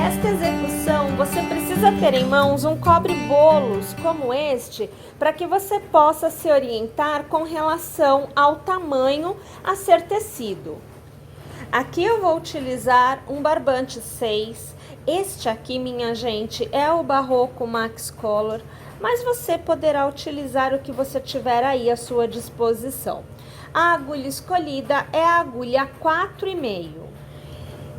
esta execução, você precisa ter em mãos um cobre-bolos como este, para que você possa se orientar com relação ao tamanho a ser tecido. Aqui eu vou utilizar um barbante 6. Este aqui, minha gente, é o Barroco Max Color, mas você poderá utilizar o que você tiver aí à sua disposição. A agulha escolhida é a agulha 4,5.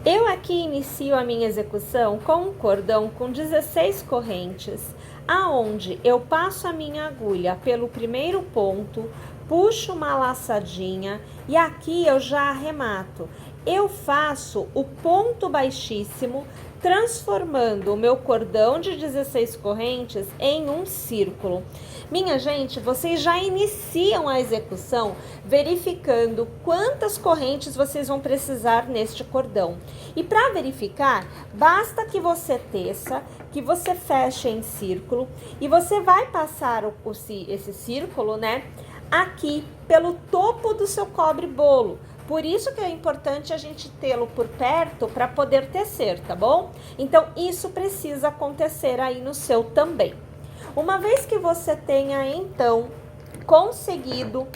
Eu aqui inicio a minha execução com um cordão com 16 correntes, aonde eu passo a minha agulha pelo primeiro ponto, puxo uma laçadinha e aqui eu já arremato. Eu faço o ponto baixíssimo, transformando o meu cordão de 16 correntes em um círculo. Minha gente, vocês já iniciam a execução verificando quantas correntes vocês vão precisar neste cordão. E para verificar, basta que você teça, que você feche em círculo e você vai passar esse círculo, né, aqui pelo topo do seu cobre-bolo. Por isso que é importante a gente tê-lo por perto para poder tecer, tá bom? Então, isso precisa acontecer aí no seu também. Uma vez que você tenha, então, conseguido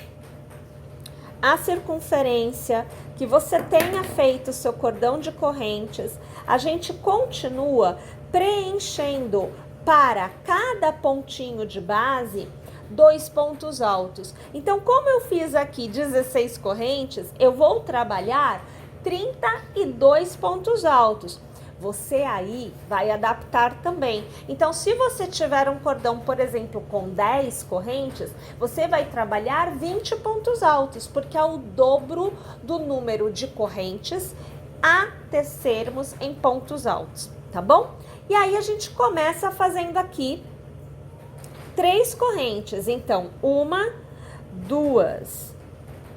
a circunferência, que você tenha feito o seu cordão de correntes, a gente continua preenchendo para cada pontinho de base 2 pontos altos. Então, como eu fiz aqui 16 correntes, eu vou trabalhar 32 pontos altos. Você aí vai adaptar também. Então, se você tiver um cordão, por exemplo, com 10 correntes, você vai trabalhar 20 pontos altos, porque é o dobro do número de correntes a tecermos em pontos altos, tá bom? E aí a gente começa fazendo aqui 3 correntes, então 1, 2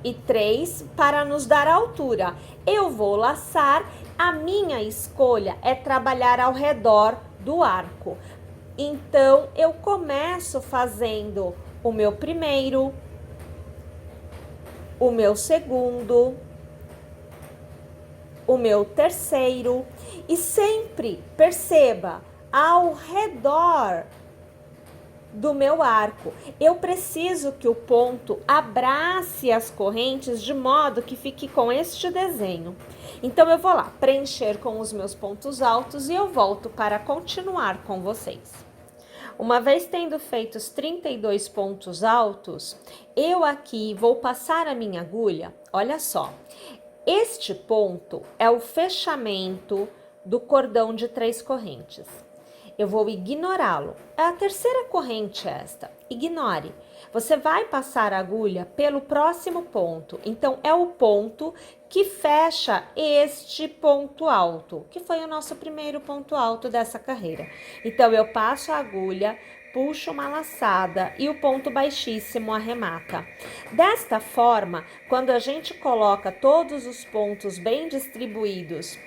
e 3 para nos dar a altura. Eu vou laçar, a minha escolha é trabalhar ao redor do arco. Então eu começo fazendo o meu primeiro, o meu segundo, o meu terceiro e sempre perceba ao redor do meu arco. Eu preciso que o ponto abrace as correntes de modo que fique com este desenho. Então eu vou lá preencher com os meus pontos altos e eu volto para continuar com vocês. Uma vez tendo feito os 32 pontos altos, eu aqui vou passar a minha agulha. Olha só, este ponto é o fechamento do cordão de 3 correntes. Eu vou ignorá-lo. É a terceira corrente esta. Ignore. Você vai passar a agulha pelo próximo ponto. Então, é o ponto que fecha este ponto alto, que foi o nosso primeiro ponto alto dessa carreira. Então, eu passo a agulha, puxo uma laçada e o ponto baixíssimo arremata. Desta forma, quando a gente coloca todos os pontos bem distribuídos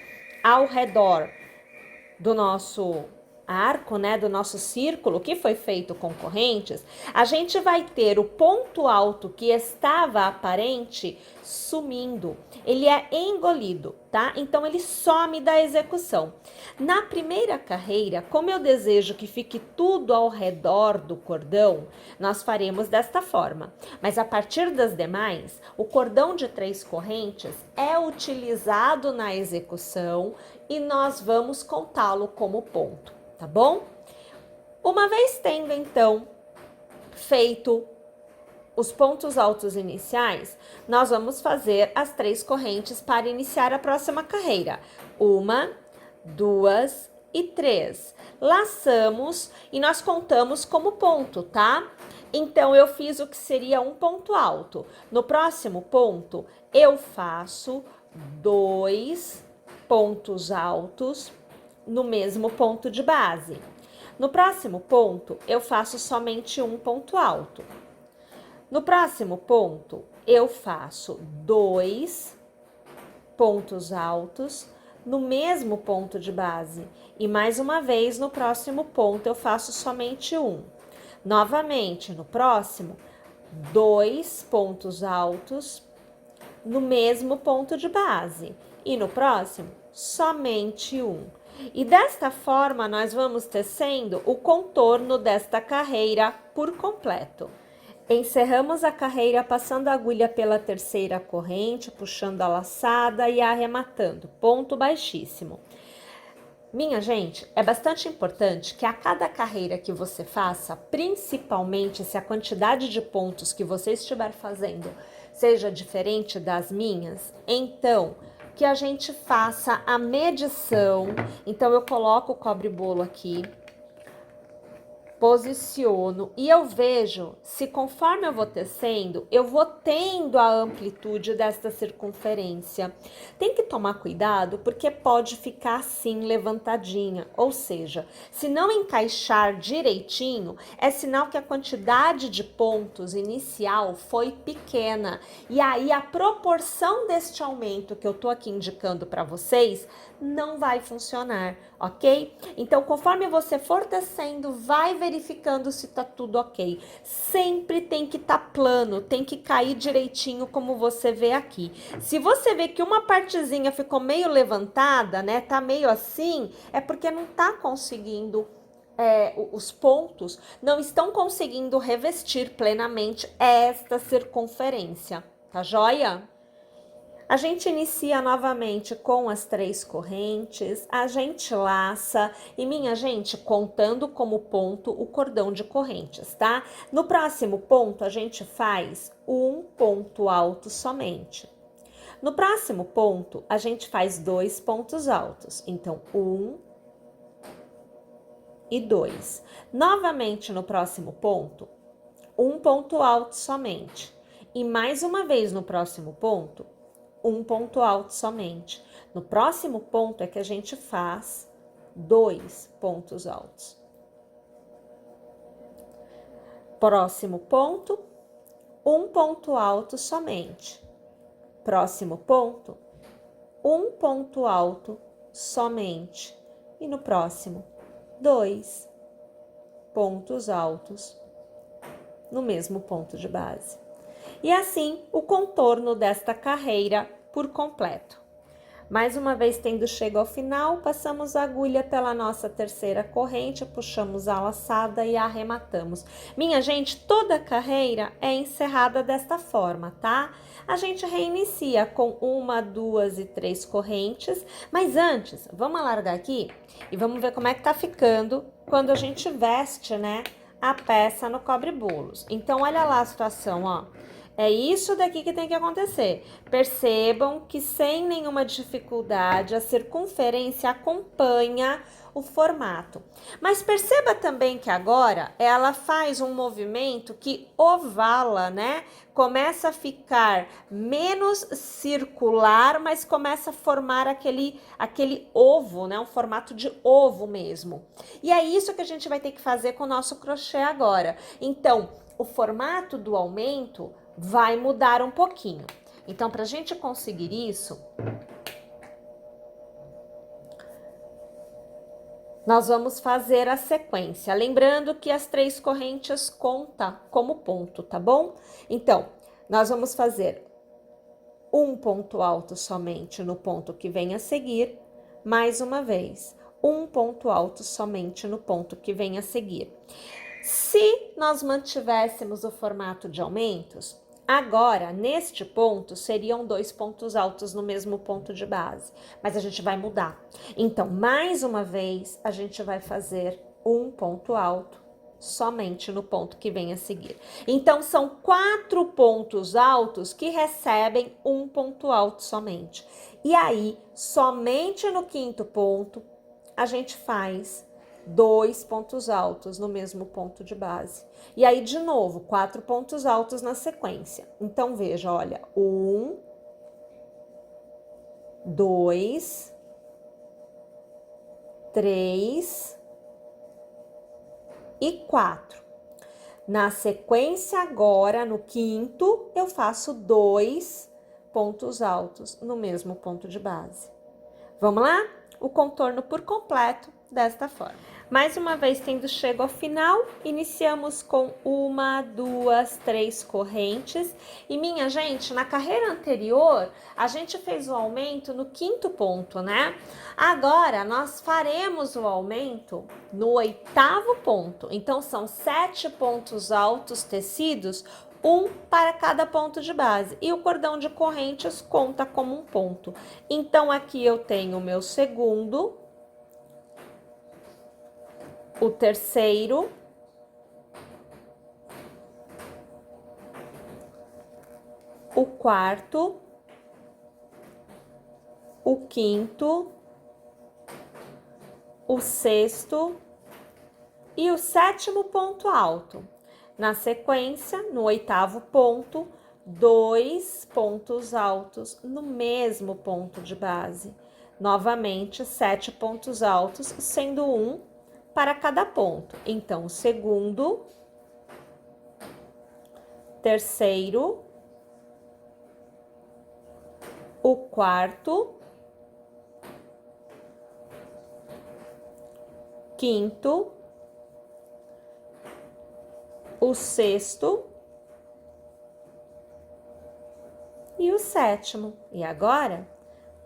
ao redor do nosso arco, né, do nosso círculo, que foi feito com correntes, a gente vai ter o ponto alto que estava aparente sumindo. Ele é engolido, tá? Então, ele some da execução. Na primeira carreira, como eu desejo que fique tudo ao redor do cordão, nós faremos desta forma. Mas a partir das demais, o cordão de 3 correntes é utilizado na execução e nós vamos contá-lo como ponto. Tá bom? Uma vez tendo, então, feito os pontos altos iniciais, nós vamos fazer as 3 correntes para iniciar a próxima carreira. 1, 2 e 3. Laçamos e nós contamos como ponto, tá? Então, eu fiz o que seria um ponto alto. No próximo ponto, eu faço 2 pontos altos no mesmo ponto de base. No próximo ponto, eu faço somente um ponto alto. No próximo ponto, eu faço 2 pontos altos no mesmo ponto de base. E mais uma vez, no próximo ponto, eu faço somente um. Novamente, no próximo, 2 pontos altos no mesmo ponto de base. E no próximo, somente um. E desta forma, nós vamos tecendo o contorno desta carreira por completo. Encerramos a carreira passando a agulha pela terceira corrente, puxando a laçada e arrematando, ponto baixíssimo. Minha gente, é bastante importante que a cada carreira que você faça, principalmente se a quantidade de pontos que você estiver fazendo seja diferente das minhas, então que a gente faça a medição. Então eu coloco o cobre-bolo aqui, posiciono e eu vejo se conforme eu vou tecendo, eu vou tendo a amplitude desta circunferência. Tem que tomar cuidado porque pode ficar assim levantadinha, ou seja, se não encaixar direitinho, é sinal que a quantidade de pontos inicial foi pequena. E aí a proporção deste aumento que eu tô aqui indicando para vocês não vai funcionar, ok? Então, conforme você for tecendo, vai verificando se tá tudo ok. Sempre tem que estar plano, tem que cair direitinho como você vê aqui. Se você vê que uma partezinha ficou meio levantada, né, tá meio assim, é porque não tá conseguindo, os pontos não estão conseguindo revestir plenamente esta circunferência, tá joia? A gente inicia novamente com as 3 correntes, a gente laça e, minha gente, contando como ponto o cordão de correntes, tá? No próximo ponto, a gente faz um ponto alto somente. No próximo ponto, a gente faz 2 pontos altos, então 1 e 2. Novamente no próximo ponto, um ponto alto somente. E mais uma vez no próximo ponto, um ponto alto somente. No próximo ponto é que a gente faz 2 pontos altos. Próximo ponto, um ponto alto somente. Próximo ponto, um ponto alto somente. E no próximo, 2 pontos altos no mesmo ponto de base. E assim, o contorno desta carreira por completo. Mais uma vez, tendo chego ao final, passamos a agulha pela nossa terceira corrente, puxamos a laçada e arrematamos. Minha gente, toda a carreira é encerrada desta forma, tá? A gente reinicia com 1, 2 e 3 correntes, mas antes, vamos alargar aqui e vamos ver como é que tá ficando quando a gente veste, né, a peça no cobre-bolos. Então, olha lá a situação, ó. É isso daqui que tem que acontecer. Percebam que sem nenhuma dificuldade a circunferência acompanha o formato. Mas perceba também que agora ela faz um movimento que ovala, né? Começa a ficar menos circular, mas começa a formar aquele ovo, né? Um formato de ovo mesmo. E é isso que a gente vai ter que fazer com o nosso crochê agora. Então, o formato do aumento vai mudar um pouquinho. Então, para a gente conseguir isso, nós vamos fazer a sequência. Lembrando que as 3 correntes contam como ponto, tá bom? Então, nós vamos fazer um ponto alto somente no ponto que vem a seguir, mais uma vez, um ponto alto somente no ponto que vem a seguir. Se nós mantivéssemos o formato de aumentos, agora, neste ponto, seriam 2 pontos altos no mesmo ponto de base, mas a gente vai mudar. Então, mais uma vez, a gente vai fazer um ponto alto somente no ponto que vem a seguir. Então, são 4 pontos altos que recebem um ponto alto somente. E aí, somente no 5º ponto, a gente faz 2 pontos altos no mesmo ponto de base. E aí, de novo, 4 pontos altos na sequência. Então, veja, olha, 1, 2, 3 e 4. Na sequência, agora, no 5º, eu faço 2 pontos altos no mesmo ponto de base. Vamos lá? O contorno por completo desta forma. Mais uma vez, tendo chego ao final, iniciamos com 1, 2, 3 correntes. E minha gente, na carreira anterior, a gente fez o aumento no 5º ponto, né? Agora, nós faremos o aumento no 8º ponto. Então, são 7 pontos altos tecidos, um para cada ponto de base. E o cordão de correntes conta como um ponto. Então, aqui eu tenho o meu segundo, o terceiro, o quarto, o quinto, o sexto e o 7º ponto alto. Na sequência, no 8º ponto, 2 pontos altos no mesmo ponto de base. Novamente, 7 pontos altos, sendo um para cada ponto. Então, o segundo, terceiro, o quarto, quinto, o sexto e o 7º. E agora,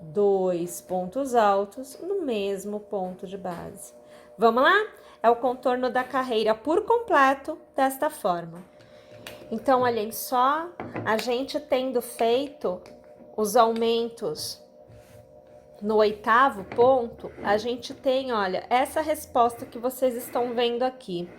2 pontos altos no mesmo ponto de base. Vamos lá? É o contorno da carreira por completo desta forma. Então, olhem só, a gente tendo feito os aumentos no 8º ponto, a gente tem, olha, essa resposta que vocês estão vendo aqui.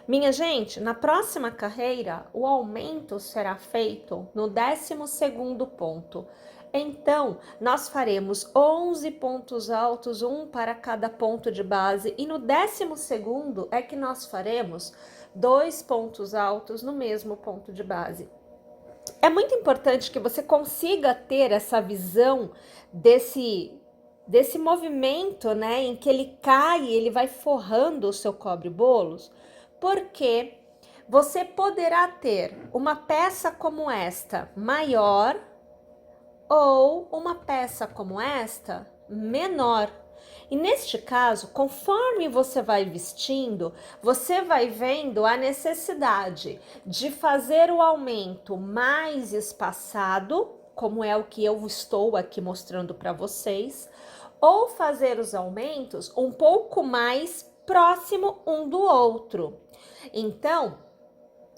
Minha gente, na próxima carreira, o aumento será feito no 12º ponto. Então, nós faremos 11 pontos altos, um para cada ponto de base, e no 12º é que nós faremos 2 pontos altos no mesmo ponto de base. É muito importante que você consiga ter essa visão desse movimento, né, em que ele cai, ele vai forrando o seu cobre-bolos, porque você poderá ter uma peça como esta maior ou uma peça como esta menor. E neste caso, conforme você vai vestindo, você vai vendo a necessidade de fazer o aumento mais espaçado, como é o que eu estou aqui mostrando para vocês, ou fazer os aumentos um pouco mais próximo um do outro. Então,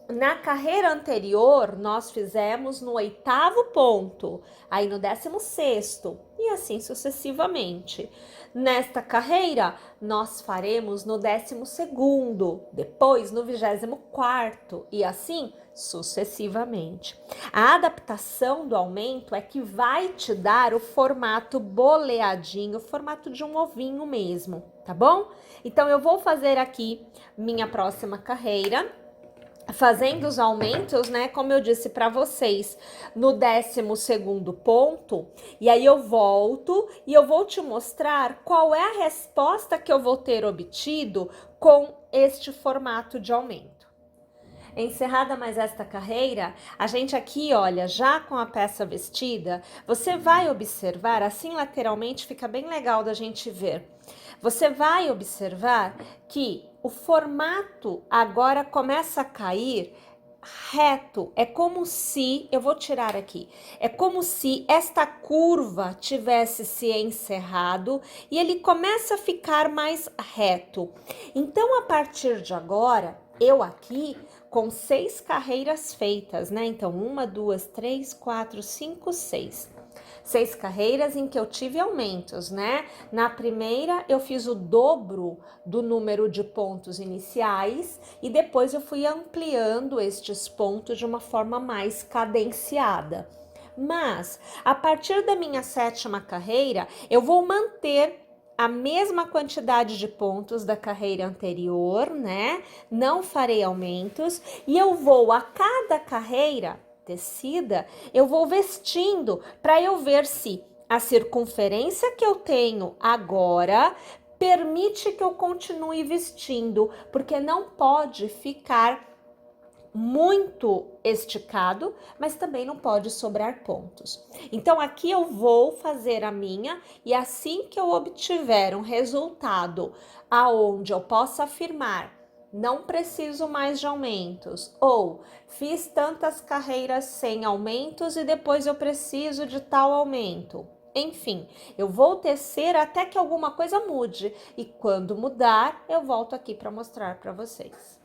na carreira anterior, nós fizemos no 8º ponto, aí no 16º e assim sucessivamente. Nesta carreira, nós faremos no 12º, depois no 24º e assim sucessivamente. A adaptação do aumento é que vai te dar o formato boleadinho, o formato de um ovinho mesmo, tá bom? Então, eu vou fazer aqui minha próxima carreira, fazendo os aumentos, né, como eu disse para vocês, no 12º ponto, e aí eu volto e eu vou te mostrar qual é a resposta que eu vou ter obtido com este formato de aumento. Encerrada mais esta carreira, a gente aqui, olha, já com a peça vestida, você vai observar, assim lateralmente fica bem legal da gente ver. Você vai observar que o formato agora começa a cair reto. É como se, eu vou tirar aqui, é como se esta curva tivesse se encerrado e ele começa a ficar mais reto. Então, a partir de agora, eu aqui com 6 carreiras feitas, né? Então, 1, 2, 3, 4, 5, 6. 6 carreiras em que eu tive aumentos, né? Na primeira, eu fiz o dobro do número de pontos iniciais e depois eu fui ampliando estes pontos de uma forma mais cadenciada. Mas, a partir da minha 7ª carreira, eu vou manter a mesma quantidade de pontos da carreira anterior, né? Não farei aumentos e eu vou a cada carreira tecida, eu vou vestindo para eu ver se a circunferência que eu tenho agora permite que eu continue vestindo, porque não pode ficar muito esticado, mas também não pode sobrar pontos. Então, aqui eu vou fazer a minha e assim que eu obtiver um resultado aonde eu possa afirmar não preciso mais de aumentos, ou fiz tantas carreiras sem aumentos e depois eu preciso de tal aumento. Enfim, eu vou tecer até que alguma coisa mude e quando mudar, eu volto aqui para mostrar para vocês.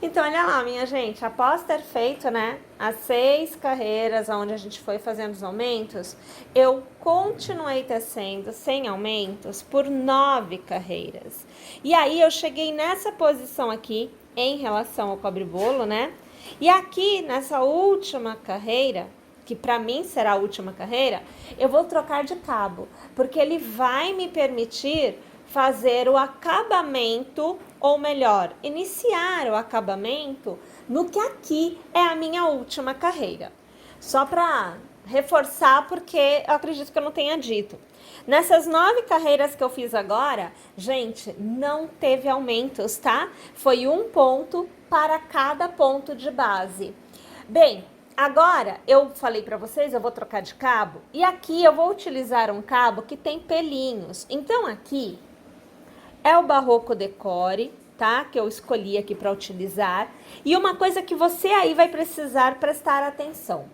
Então, olha lá, minha gente, após ter feito, né, as 6 carreiras onde a gente foi fazendo os aumentos, eu continuei tecendo sem aumentos por 9 carreiras. E aí, eu cheguei nessa posição aqui, em relação ao cobre-bolo, né? E aqui, nessa última carreira, que para mim será a última carreira, eu vou trocar de cabo, porque ele vai me permitir fazer o acabamento, ou melhor, iniciar o acabamento no que aqui é a minha última carreira. Só para reforçar, porque eu acredito que eu não tenha dito. Nessas 9 carreiras que eu fiz agora, gente, não teve aumentos, tá? Foi um ponto para cada ponto de base. Bem, agora eu falei para vocês, eu vou trocar de cabo e aqui eu vou utilizar um cabo que tem pelinhos. Então aqui é o Barroco Decore, tá? Que eu escolhi aqui para utilizar. E uma coisa que você aí vai precisar prestar atenção.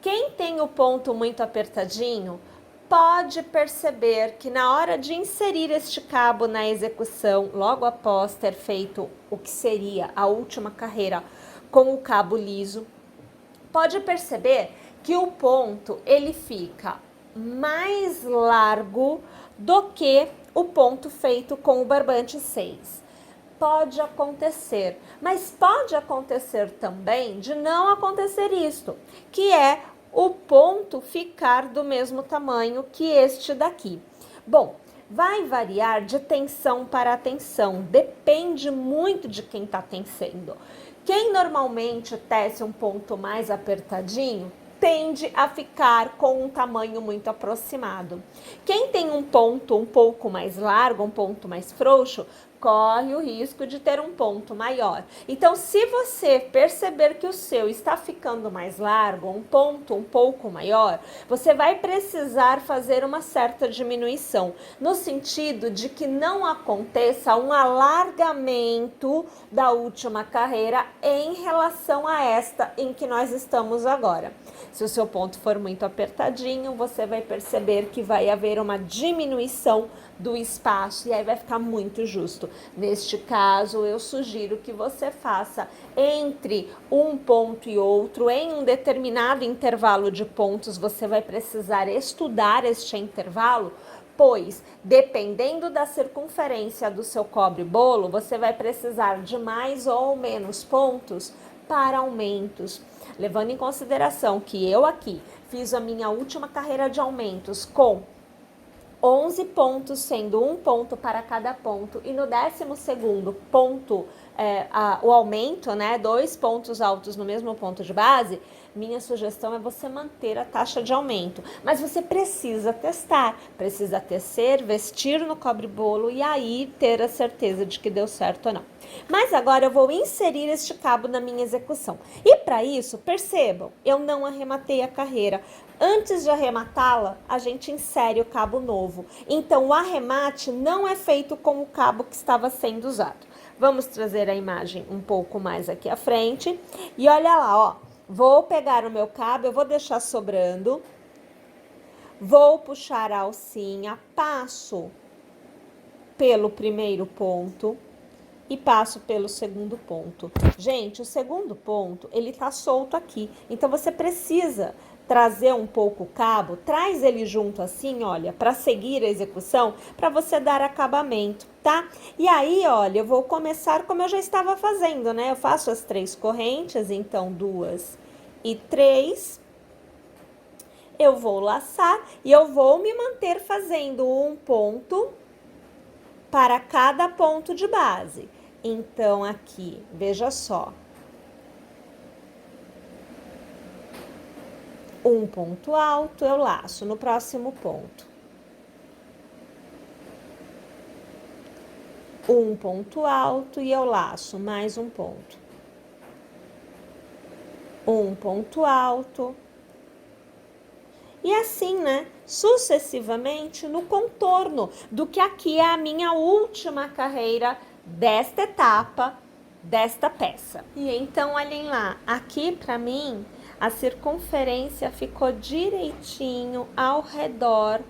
Quem tem o ponto muito apertadinho, pode perceber que na hora de inserir este cabo na execução, logo após ter feito o que seria a última carreira com o cabo liso, pode perceber que o ponto ele fica mais largo do que o ponto feito com o barbante 6. Pode acontecer, mas pode acontecer também de não acontecer isto, que é o ponto ficar do mesmo tamanho que este daqui. Bom, vai variar de tensão para tensão, depende muito de quem está tecendo. Quem normalmente tece um ponto mais apertadinho, tende a ficar com um tamanho muito aproximado. Quem tem um ponto um pouco mais largo, um ponto mais frouxo, corre o risco de ter um ponto maior. Então, se você perceber que o seu está ficando mais largo, um ponto um pouco maior, você vai precisar fazer uma certa diminuição, no sentido de que não aconteça um alargamento da última carreira em relação a esta em que nós estamos agora. Se o seu ponto for muito apertadinho, você vai perceber que vai haver uma diminuição do espaço e aí vai ficar muito justo. Neste caso, eu sugiro que você faça entre um ponto e outro, em um determinado intervalo de pontos, você vai precisar estudar este intervalo, pois, dependendo da circunferência do seu cobre-bolo, você vai precisar de mais ou menos pontos para aumentos. Levando em consideração que eu aqui fiz a minha última carreira de aumentos com 11 pontos, sendo um ponto para cada ponto, e no 12º ponto, o aumento, né, 2 pontos altos no mesmo ponto de base, minha sugestão é você manter a taxa de aumento. Mas você precisa testar, precisa tecer, vestir no cobre-bolo e aí ter a certeza de que deu certo ou não. Mas agora eu vou inserir este cabo na minha execução. E para isso, percebam, eu não arrematei a carreira. Antes de arrematá-la, a gente insere o cabo novo. Então, o arremate não é feito com o cabo que estava sendo usado. Vamos trazer a imagem um pouco mais aqui à frente. E olha lá, ó. Vou pegar o meu cabo, eu vou deixar sobrando. Vou puxar a alcinha, passo pelo primeiro ponto e passo pelo segundo ponto. Gente, o segundo ponto, ele tá solto aqui. Então, você precisa trazer um pouco o cabo, traz ele junto assim, olha, para seguir a execução, para você dar acabamento, tá? E aí, olha, eu vou começar como eu já estava fazendo, né? Eu faço as 3 correntes, então 2 e 3. Eu vou laçar e eu vou me manter fazendo um ponto para cada ponto de base. Então, aqui, veja só. Um ponto alto, eu laço no próximo ponto. Um ponto alto e eu laço mais um ponto. um ponto alto. E assim, né, sucessivamente no contorno do que aqui é a minha última carreira desta etapa, desta peça. E então, olhem lá, aqui para mim, a circunferência ficou direitinho ao redor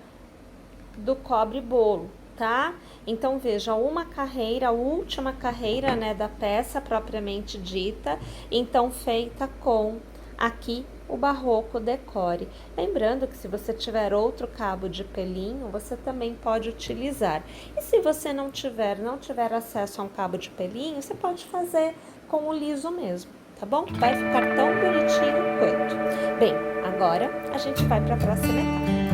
do cobre-bolo, tá? Então, veja, uma carreira, a última carreira, né, da peça propriamente dita, então feita com aqui o barroco decore. Lembrando que se você tiver outro cabo de pelinho, você também pode utilizar. E se você não tiver acesso a um cabo de pelinho, você pode fazer com o liso mesmo, tá bom? Vai ficar tão bonitinho quanto. Bem, agora a gente vai para a próxima etapa.